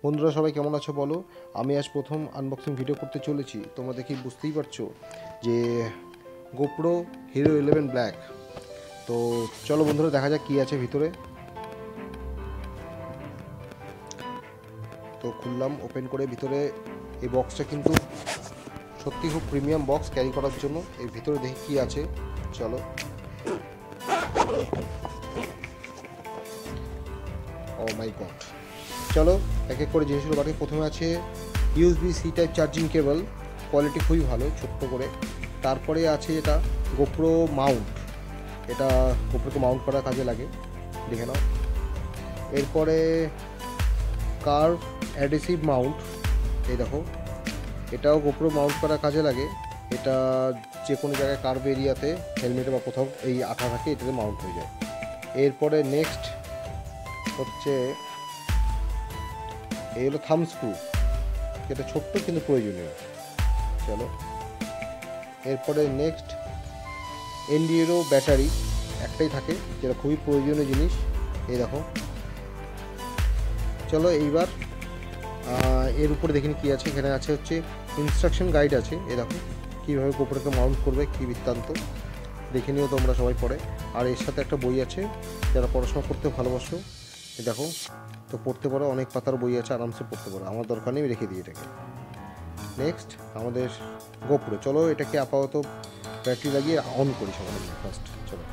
বন্ধুরা সবাই কেমন আছো বলো। আমি আজ প্রথম আনবক্সিং ভিডিও করতে চলেছি। তোমরা দেখি বুঝতেই পারছো যে গোপ্রো হিরো 11 ব্ল্যাক। তো চলো বন্ধুরা দেখা যাক কী আছে ভিতরে। তো খুললাম ওপেন করে। ভিতরে এই বক্সটা কিন্তু সত্যি খুব প্রিমিয়াম বক্স ক্যারি করার জন্য। এর ভিতরে দেখি কী আছে, চলো। ও মাই গড, চলো এক এক করে জিনিসগুলো বাকি। প্রথমে আছে USB-C type charging cable, quality খুবই ভালো, ছোট্ট করে। তারপরে আছে এটা গোপ্রো মাউন্ট, এটা গোপ্রোকে মাউন্ট করার কাজে লাগে, দেখে নাও। এরপরে কার্ভ অ্যাডহেসিভ মাউন্ট, এই দেখো, এটাও গোপ্রো মাউন্ট করার কাজে লাগে। এটা যে কোনো জায়গায় কার্ভ এরিয়াতে হেলমেটে বা কোথাও এই আঠা থাকে, এটাতে মাউন্ট হয়ে যায়। এরপরে নেক্সট হচ্ছে এই হলো থাম্ব স্ক্রু, যেটা ছোট্ট কিন্তু প্রয়োজনীয়, চলো। এরপরে নেক্সট এনডিএরও ব্যাটারি একটাই থাকে, যেটা খুবই প্রয়োজনীয় জিনিস, এই দেখো। চলো এইবার এর উপরে দেখিনি কী আছে। এখানে আছে হচ্ছে ইনস্ট্রাকশন গাইড আছে, এই দেখো কীভাবে গোপ্রোকে মাউন্ট করবে, কী বৃত্তান্ত দেখে নিও তোমরা সবাই পড়ে। আর এর সাথে একটা বই আছে, যারা পড়াশোনা করতে ভালোবাসো দেখো তো পড়তে পারো, অনেক পাতার বই আছে, আরামসে পড়তে পারো। আমার দরকার নেই, রেখে দিই এটাকে। নেক্সট আমাদের গোপ্রো, চলো এটাকে আপাতত ব্যাটারি লাগিয়ে অন করি সবাই ফার্স্ট, চলো।